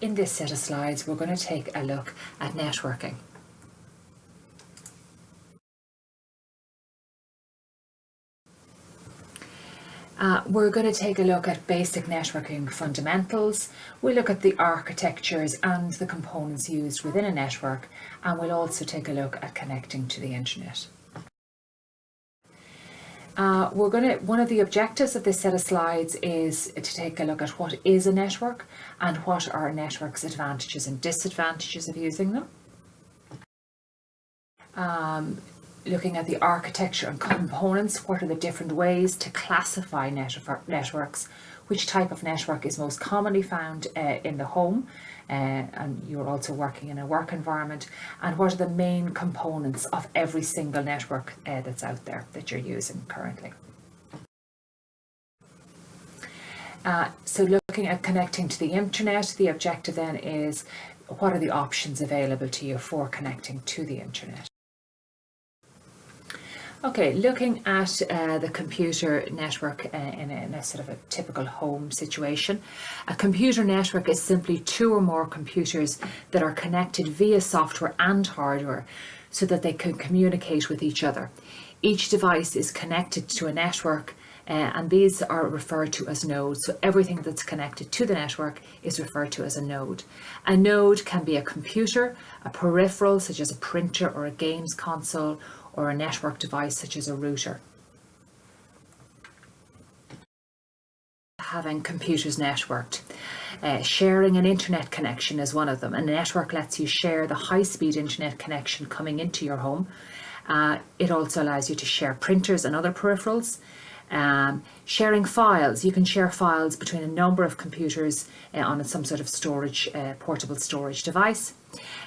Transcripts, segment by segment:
In this set of slides, we're going to take a look at networking. We're going to take a look at basic networking fundamentals. We'll look at the architectures and the components used within a network, and we'll also take a look at connecting to the internet. One of the objectives of this set of slides is to take a look at what is a network and what are a network's advantages and disadvantages of using them. Looking at the architecture and components, what are the different ways to classify networks, which type of network is most commonly found in the home, and you're also working in a work environment, and what are the main components of every single network that's out there that you're using currently. So looking at connecting to the internet, the objective then is what are the options available to you for connecting to the internet. Okay, looking at the computer network in a sort of a typical home situation. A computer network is simply two or more computers that are connected via software and hardware so that they can communicate with each other. Each device is connected to a network and these are referred to as nodes. So everything that's connected to the network is referred to as a node. A node can be a computer, a peripheral such as a printer or a games console, or a network device such as a router. Having computers networked. Sharing an internet connection is one of them. A network lets you share the high-speed internet connection coming into your home. It also allows you to share printers and other peripherals. Sharing files. You can share files between a number of computers on some sort of storage, portable storage device.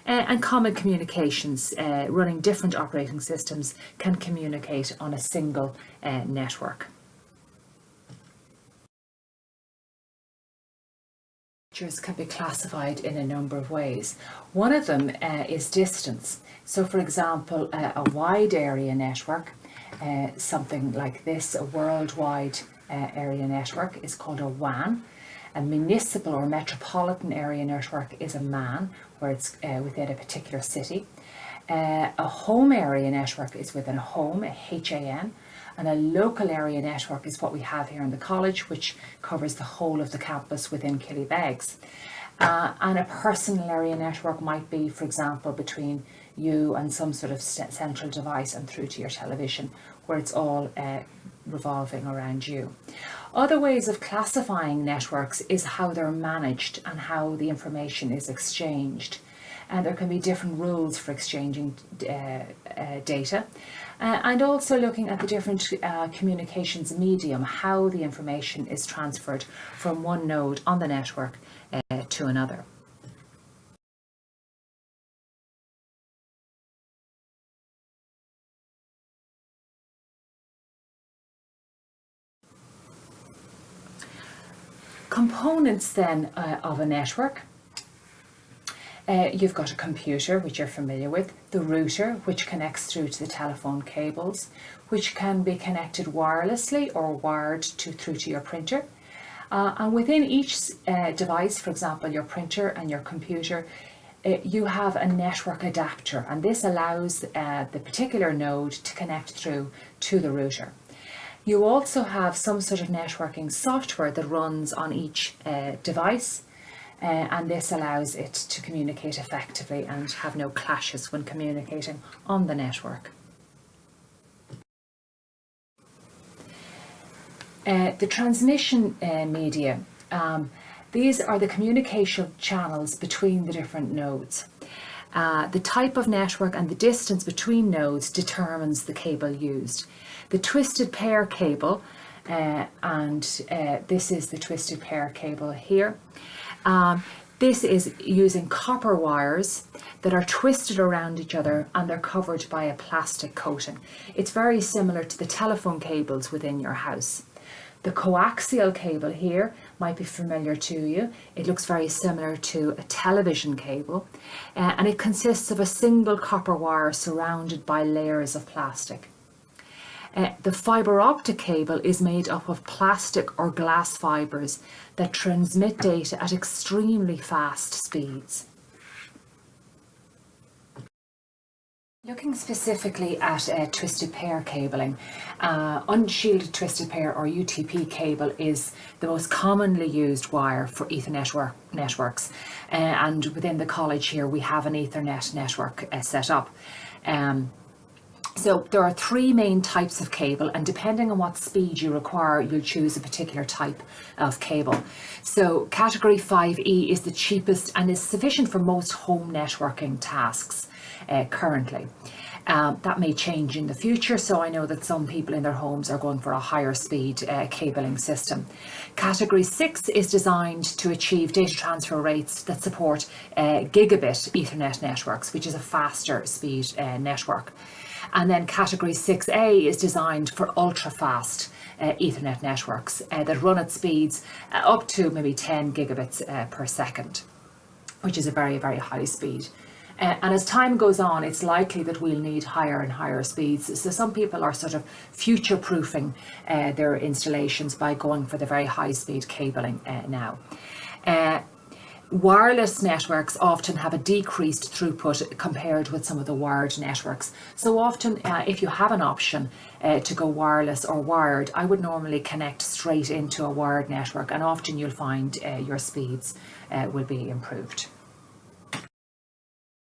And common communications, running different operating systems can communicate on a single network. Features can be classified in a number of ways. One of them is distance. So for example, a wide area network, something like this, a worldwide area network, is called a WAN. A municipal or metropolitan area network is a MAN, where it's within a particular city. A home area network is within a home, a HAN, and a local area network is what we have here in the college, which covers the whole of the campus within Killybegs. And a personal area network might be, for example, between you and some sort of central device and through to your television, where it's all revolving around you. Other ways of classifying networks is how they're managed and how the information is exchanged. And there can be different rules for exchanging data. And also looking at the different communications medium, how the information is transferred from one node on the network to another. Components then of a network. You've got a computer, which you're familiar with, the router, which connects through to the telephone cables, which can be connected wirelessly or wired through to your printer. And within each device, for example, your printer and your computer, you have a network adapter, and this allows the particular node to connect through to the router. You also have some sort of networking software that runs on each device, and this allows it to communicate effectively and have no clashes when communicating on the network. The transmission media, these are the communication channels between the different nodes. The type of network and the distance between nodes determines the cable used. The twisted pair cable, and this is the twisted pair cable here. This is using copper wires that are twisted around each other and they're covered by a plastic coating. It's very similar to the telephone cables within your house. The coaxial cable here might be familiar to you. It looks very similar to a television cable, and it consists of a single copper wire surrounded by layers of plastic. The fibre optic cable is made up of plastic or glass fibres that transmit data at extremely fast speeds. Looking specifically at twisted pair cabling, unshielded twisted pair or UTP cable is the most commonly used wire for Ethernet networks, and within the college here we have an Ethernet network set up. So there are three main types of cable, and depending on what speed you require, you'll choose a particular type of cable. So category 5E is the cheapest and is sufficient for most home networking tasks currently. That may change in the future, so I know that some people in their homes are going for a higher speed cabling system. Category 6 is designed to achieve data transfer rates that support gigabit Ethernet networks, which is a faster speed network. And then category 6A is designed for ultra fast Ethernet networks that run at speeds up to maybe 10 gigabits per second, which is a very, very high speed. And as time goes on, it's likely that we'll need higher and higher speeds. So some people are sort of future-proofing their installations by going for the very high-speed cabling now. Wireless networks often have a decreased throughput compared with some of the wired networks. So often, if you have an option to go wireless or wired, I would normally connect straight into a wired network, and often you'll find your speeds will be improved.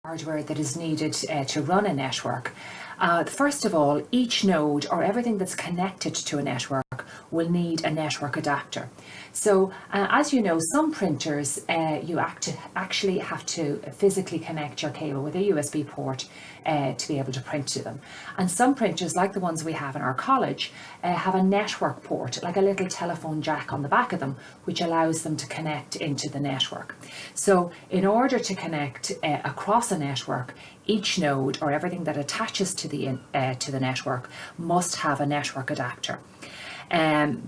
Hardware that is needed to run a network. First of all, each node or everything that's connected to a network will need a network adapter. So as you know, some printers you actually have to physically connect your cable with a USB port to be able to print to them. And some printers, like the ones we have in our college, have a network port, like a little telephone jack on the back of them, which allows them to connect into the network. So in order to connect across a network, each node or everything that attaches to the network must have a network adapter. And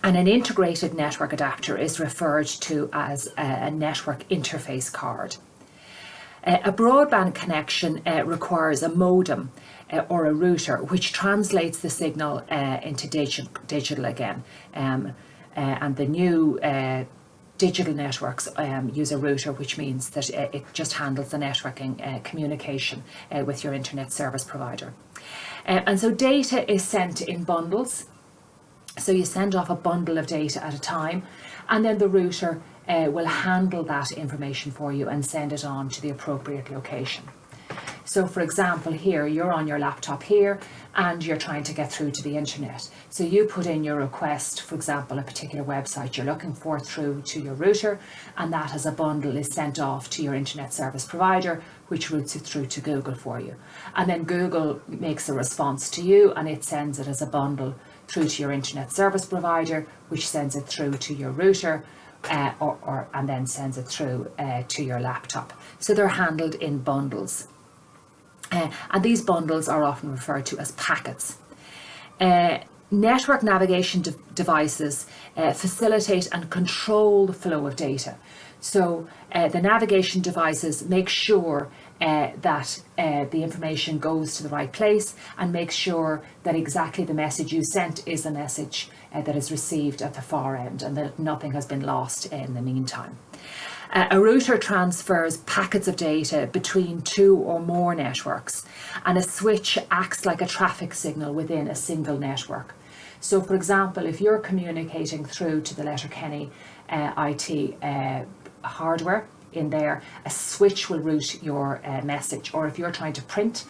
an integrated network adapter is referred to as a network interface card. A broadband connection requires a modem or a router, which translates the signal into digital again. And the new digital networks use a router, which means that it just handles the networking communication with your internet service provider. And so data is sent in bundles. So you send off a bundle of data at a time, and then the router will handle that information for you and send it on to the appropriate location. So for example, here you're on your laptop here and you're trying to get through to the internet. So you put in your request, for example, a particular website you're looking for through to your router, and that as a bundle is sent off to your internet service provider, which routes it through to Google for you. And then Google makes a response to you and it sends it as a bundle through to your internet service provider, which sends it through to your router and then sends it through to your laptop. So they're handled in bundles. And these bundles are often referred to as packets. Network navigation devices facilitate and control the flow of data. So the navigation devices make sure that the information goes to the right place and make sure that exactly the message you sent is the message that is received at the far end, and that nothing has been lost in the meantime. A router transfers packets of data between two or more networks, and a switch acts like a traffic signal within a single network. So for example, if you're communicating through to the Letterkenny IT hardware in there, a switch will route your message, or if you're trying to print,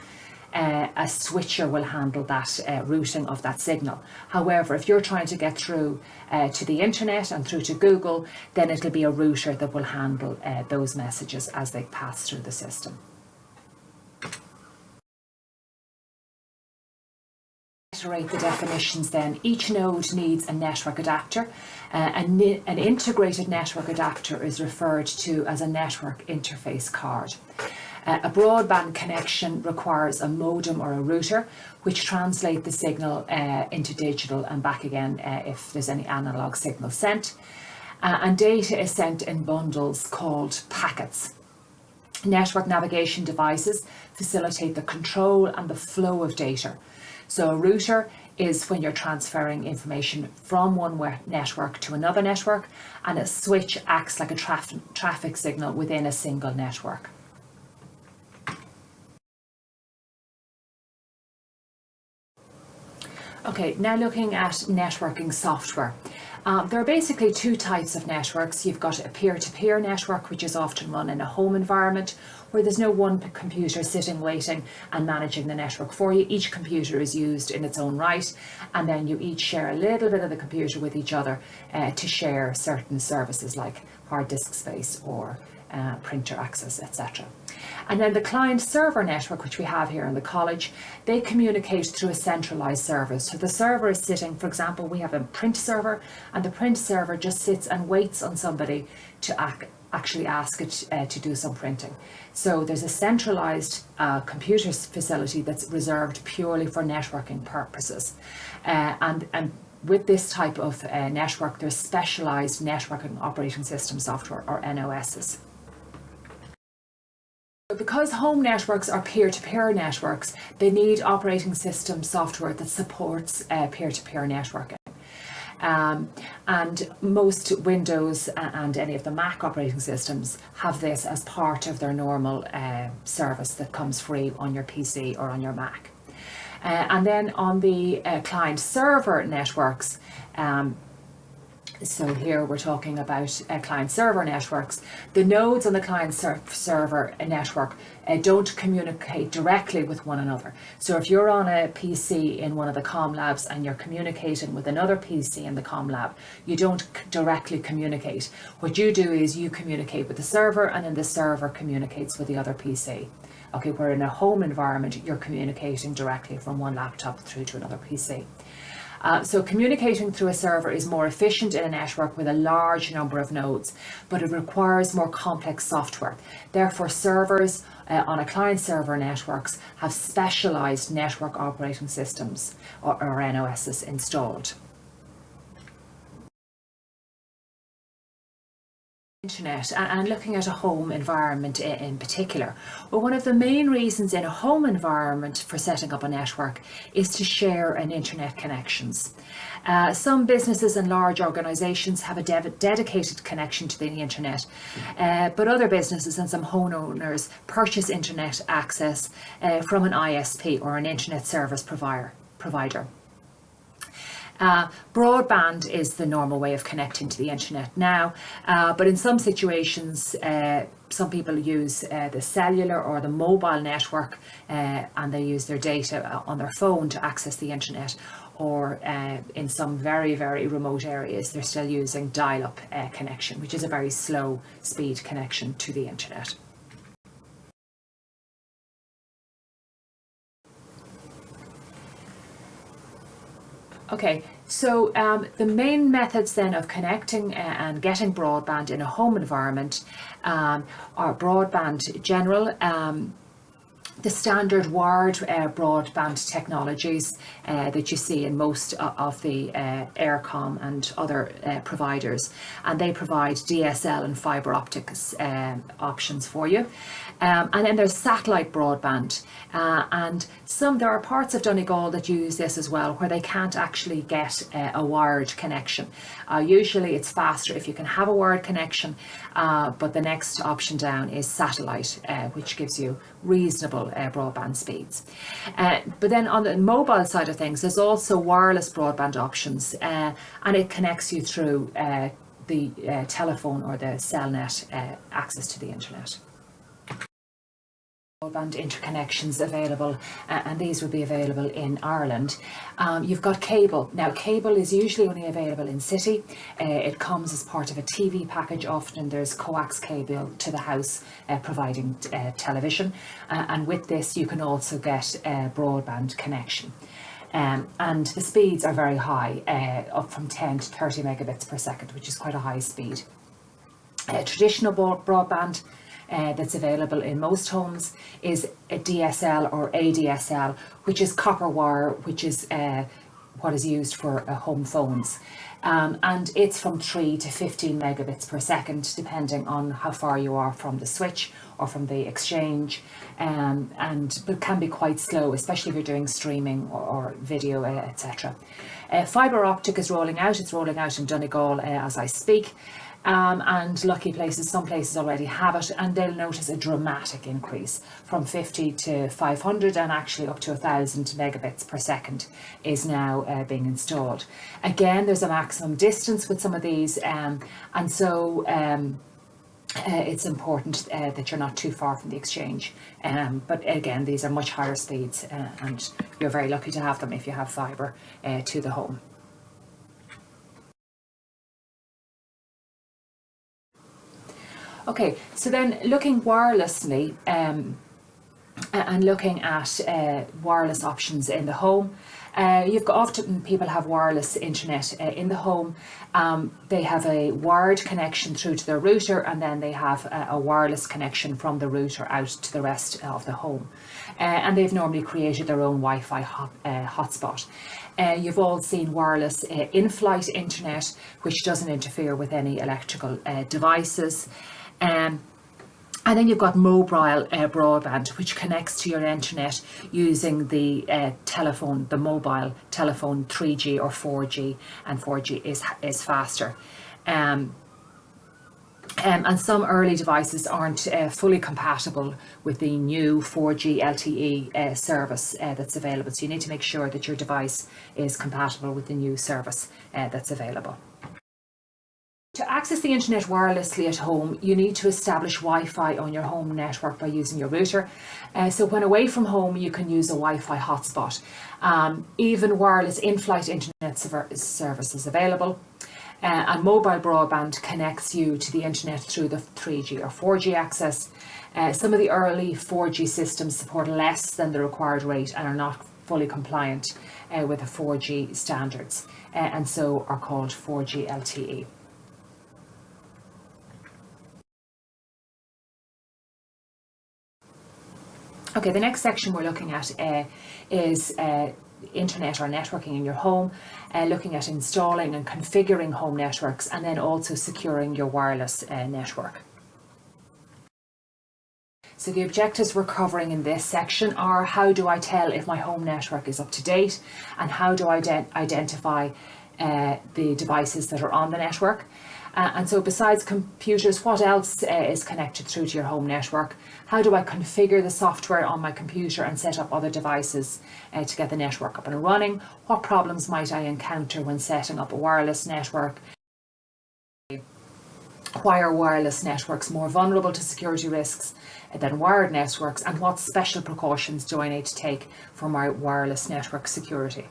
a switcher will handle that routing of that signal. However, if you're trying to get through to the internet and through to Google, then it'll be a router that will handle those messages as they pass through the system. To reiterate the definitions then, each node needs a network adapter. An integrated network adapter is referred to as a network interface card. A broadband connection requires a modem or a router, which translate the signal into digital and back again if there's any analog signal sent. And data is sent in bundles called packets. Network navigation devices facilitate the control and the flow of data. So a router is when you're transferring information from one network to another network, and a switch acts like a traffic signal within a single network. Okay, now looking at networking software. There are basically two types of networks. You've got a peer-to-peer network, which is often run in a home environment where there's no one computer sitting waiting and managing the network for you. Each computer is used in its own right, and then you each share a little bit of the computer with each other to share certain services like hard disk space or printer access, etc. And then the client-server network, which we have here in the college, they communicate through a centralised server. So the server is sitting, for example, we have a print server, and the print server just sits and waits on somebody to actually ask it to do some printing. So there's a centralised computer facility that's reserved purely for networking purposes. And with this type of network, there's specialised networking operating system software, or NOSs. Because home networks are peer-to-peer networks, they need operating system software that supports peer-to-peer networking. And most Windows and any of the Mac operating systems have this as part of their normal service that comes free on your PC or on your Mac. And then on the client-server networks, so here we're talking about client-server networks. The nodes on the client-server network don't communicate directly with one another. So if you're on a PC in one of the comm labs and you're communicating with another PC in the comm lab, you don't directly communicate. What you do is you communicate with the server, and then the server communicates with the other PC. Okay, where in a home environment, you're communicating directly from one laptop through to another PC. So communicating through a server is more efficient in a network with a large number of nodes, but it requires more complex software. Therefore, servers on a client-server networks have specialised network operating systems, or NOSs, installed. Internet, and looking at a home environment in particular, well, one of the main reasons in a home environment for setting up a network is to share an internet connections. Some businesses and large organisations have a dedicated connection to the internet, but other businesses and some homeowners purchase internet access from an ISP, or an internet service provider. Broadband is the normal way of connecting to the internet now, but in some situations some people use the cellular or the mobile network, and they use their data on their phone to access the internet, or in some very, very remote areas they're still using dial-up connection, which is a very slow speed connection to the internet. Okay, so the main methods then of connecting and getting broadband in a home environment are broadband general, the standard wired broadband technologies that you see in most of the Aircom and other providers, and they provide DSL and fibre optics options for you. And then there's satellite broadband, and there are parts of Donegal that use this as well, where they can't actually get a wired connection. Usually it's faster if you can have a wired connection, but the next option down is satellite, which gives you reasonable broadband speeds. But then on the mobile side of things, there's also wireless broadband options, and it connects you through the telephone or the cell net access to the internet. Broadband interconnections available, and these will be available in Ireland. You've got cable. Now, cable is usually only available in city. It comes as part of a TV package. Often there's coax cable to the house providing television, and with this you can also get a broadband connection. And the speeds are very high, up from 10 to 30 megabits per second, which is quite a high speed. Traditional broadband that's available in most homes is a DSL or ADSL, which is copper wire, which is what is used for home phones. And it's from 3 to 15 megabits per second, depending on how far you are from the switch or from the exchange, but can be quite slow, especially if you're doing streaming or video, etc. Fibre optic is rolling out. It's rolling out in Donegal as I speak. And lucky places, some places already have it, and they'll notice a dramatic increase from 50 to 500 and actually up to 1,000 megabits per second is now being installed. Again, there's a maximum distance with some of these, and so it's important that you're not too far from the exchange. But again, these are much higher speeds, and you're very lucky to have them if you have fibre to the home. Okay, so then looking wirelessly and looking at wireless options in the home. Often people have wireless internet in the home. They have a wired connection through to their router, and then they have a wireless connection from the router out to the rest of the home. And they've normally created their own Wi-Fi hotspot. You've all seen wireless in-flight internet, which doesn't interfere with any electrical devices. And then you've got mobile broadband, which connects to your internet using the mobile telephone 3G or 4G, and 4G is faster. And some early devices aren't fully compatible with the new 4G LTE service that's available. So you need to make sure that your device is compatible with the new service that's available. To access the internet wirelessly at home, you need to establish Wi-Fi on your home network by using your router. So when away from home, you can use a Wi-Fi hotspot. Even wireless in-flight internet service is available. And mobile broadband connects you to the internet through the 3G or 4G access. Some of the early 4G systems support less than the required rate and are not fully compliant with the 4G standards, and so are called 4G LTE. Okay, the next section we're looking at is internet or networking in your home, looking at installing and configuring home networks, and then also securing your wireless network. So the objectives we're covering in this section are: how do I tell if my home network is up to date, and how do I identify the devices that are on the network? And so besides computers, what else is connected through to your home network? How do I configure the software on my computer and set up other devices to get the network up and running? What problems might I encounter when setting up a wireless network? Why are wireless networks more vulnerable to security risks than wired networks? And what special precautions do I need to take for my wireless network security?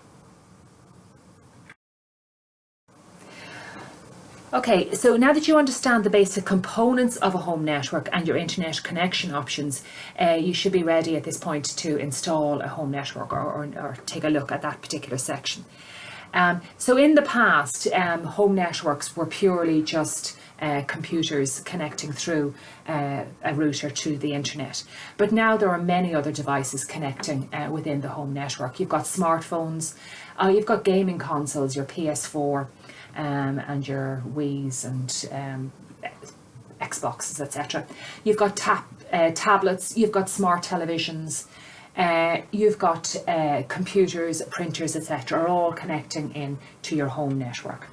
Okay, so now that you understand the basic components of a home network and your internet connection options, you should be ready at this point to install a home network or take a look at that particular section. So in the past, home networks were purely just computers connecting through a router to the internet. But now there are many other devices connecting within the home network. You've got smartphones, you've got gaming consoles, your PS4, and your Wii's and Xboxes, etc. You've got tablets, you've got smart televisions, you've got computers, printers, etc. are all connecting in to your home network.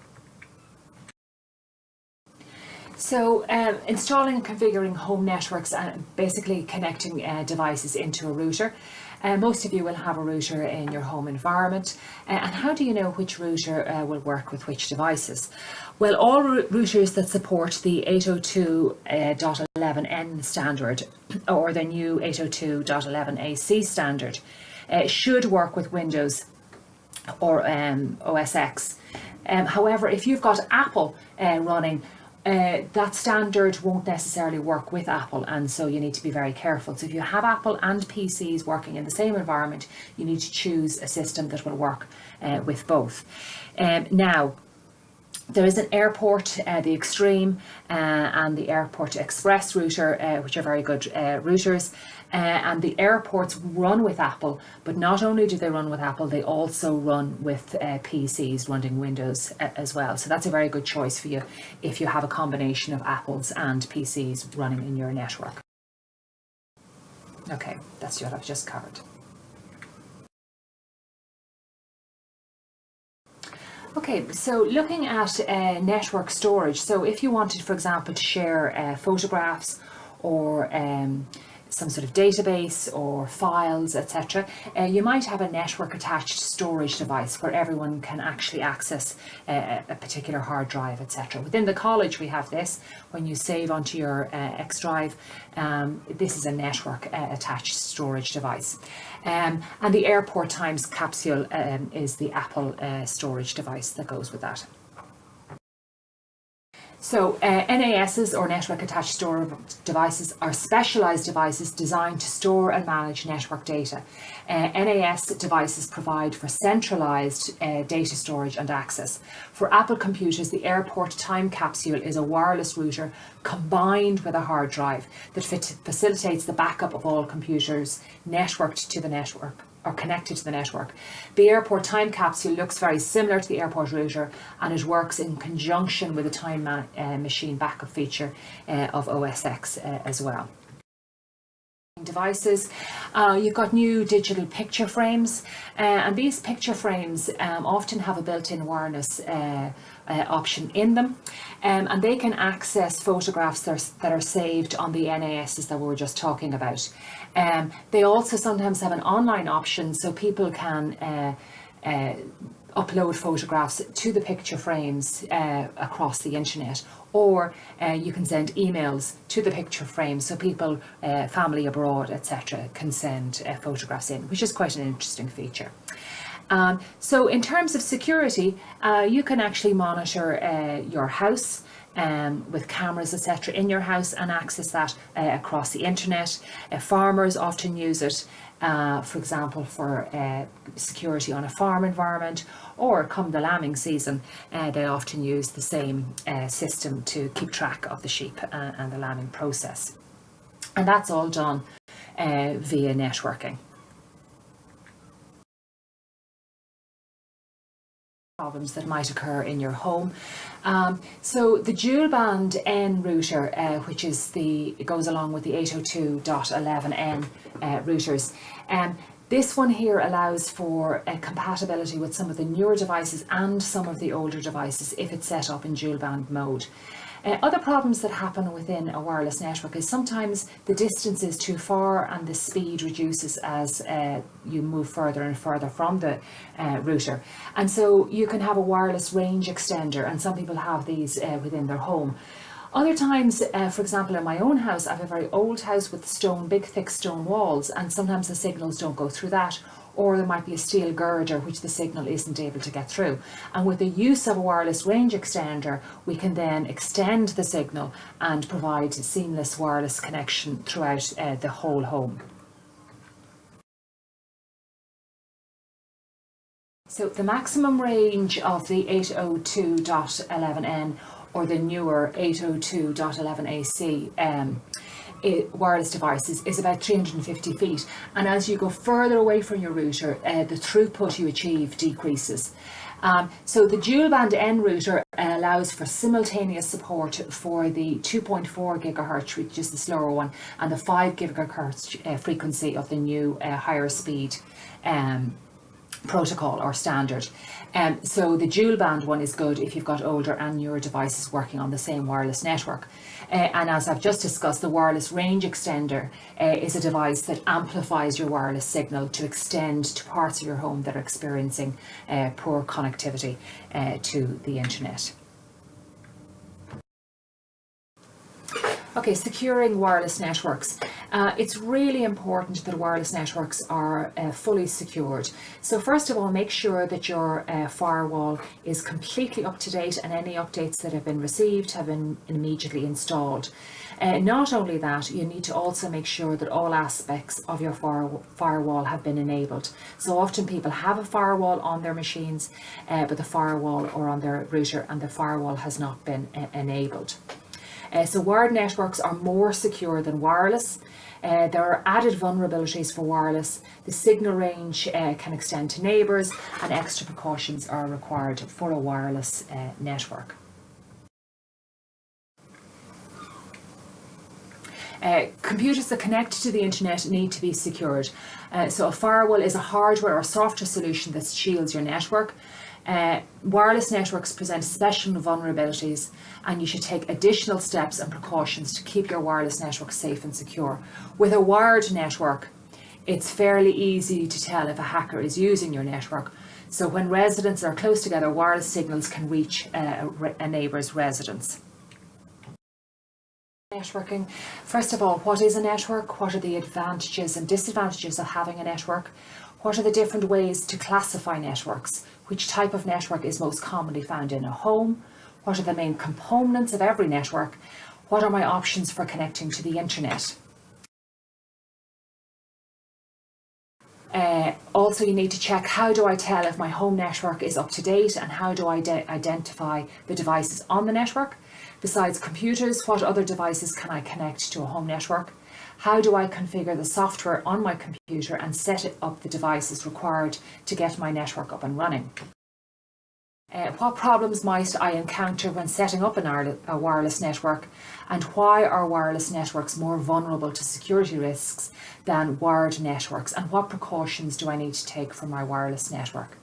So installing and configuring home networks and basically connecting devices into a router. Most of you will have a router in your home environment. And how do you know which router will work with which devices? Well, all routers that support the 802.11n standard or the new 802.11ac standard should work with Windows or OS X. However, if you've got Apple running, that standard won't necessarily work with Apple, and so you need to be very careful. So if you have Apple and PCs working in the same environment, you need to choose a system that will work with both. Now, There is an airport, the Extreme and the Airport Express router, which are very good routers. And the airports run with Apple, but not only do they run with Apple, they also run with PCs running Windows as well. So that's a very good choice for you if you have a combination of Apples and PCs running in your network. Okay, that's what I've just covered. Okay, so looking at network storage. So if you wanted, for example, to share photographs or some sort of database or files, etc., you might have a network attached storage device where everyone can actually access a particular hard drive, etc. Within the college we have this. When you save onto your X drive, this is a network attached storage device. And the airport times capsule is the Apple storage device that goes with that. So NASs, or network attached storage devices, are specialised devices designed to store and manage network data. NAS devices provide for centralised data storage and access. For Apple computers, the airport time capsule is a wireless router combined with a hard drive that facilitates the backup of all computers networked to the network or connected to the network. The airport time capsule looks very similar to the airport router, and it works in conjunction with the time machine backup feature of OS X as well. Devices, you've got new digital picture frames, and these picture frames often have a built-in wireless option in them, and they can access photographs that are saved on the NASs that we were just talking about. They also sometimes have an online option, so people can upload photographs to the picture frames across the internet, or you can send emails to the picture frames, so people, family abroad, etc., can send photographs in, which is quite an interesting feature. So in terms of security, you can actually monitor your house with cameras, etc., in your house, and access that across the internet. Farmers often use it, for example, for security on a farm environment, or come the lambing season, they often use the same system to keep track of the sheep and the lambing process. And that's all done via networking. Problems that might occur in your home. So the dual band N router, which is it goes along with the 802.11n routers. This one here allows for compatibility with some of the newer devices and some of the older devices if it's set up in dual band mode. Other problems that happen within a wireless network is sometimes the distance is too far and the speed reduces as you move further and further from the router. And so you can have a wireless range extender, and some people have these within their home. Other times, for example, in my own house, I have a very old house with big thick stone walls, and sometimes the signals don't go through that, or there might be a steel girder which the signal isn't able to get through. And with the use of a wireless range extender, we can then extend the signal and provide seamless wireless connection throughout the whole home. So the maximum range of the 802.11n or the newer 802.11ac wireless devices is about 350 feet, and as you go further away from your router, the throughput you achieve decreases. So the dual band N router allows for simultaneous support for the 2.4 gigahertz, which is the slower one, and the 5 gigahertz frequency of the new higher speed protocol or standard. So the dual band one is good if you've got older and newer devices working on the same wireless network. And as I've just discussed, the wireless range extender is a device that amplifies your wireless signal to extend to parts of your home that are experiencing poor connectivity to the internet. Okay, securing wireless networks. It's really important that wireless networks are fully secured. So first of all, make sure that your firewall is completely up to date and any updates that have been received have been immediately installed. Not only that, you need to also make sure that all aspects of your firewall have been enabled. So often people have a firewall on their machines, but the firewall or on their router and the firewall has not been enabled. So wired networks are more secure than wireless. There are added vulnerabilities for wireless. The signal range can extend to neighbours, and extra precautions are required for a wireless network. Computers that connect to the internet need to be secured. So a firewall is a hardware or software solution that shields your network. Wireless networks present special vulnerabilities, and you should take additional steps and precautions to keep your wireless network safe and secure. With a wired network, it's fairly easy to tell if a hacker is using your network. So when residents are close together, wireless signals can reach a neighbour's residence. Networking. First of all, what is a network? What are the advantages and disadvantages of having a network? What are the different ways to classify networks? Which type of network is most commonly found in a home? What are the main components of every network? What are my options for connecting to the internet? Also, you need to check, how do I tell if my home network is up to date, and how do I identify the devices on the network? Besides computers, what other devices can I connect to a home network? How do I configure the software on my computer and set up the devices required to get my network up and running? What problems might I encounter when setting up a wireless network, and why are wireless networks more vulnerable to security risks than wired networks, and what precautions do I need to take for my wireless network?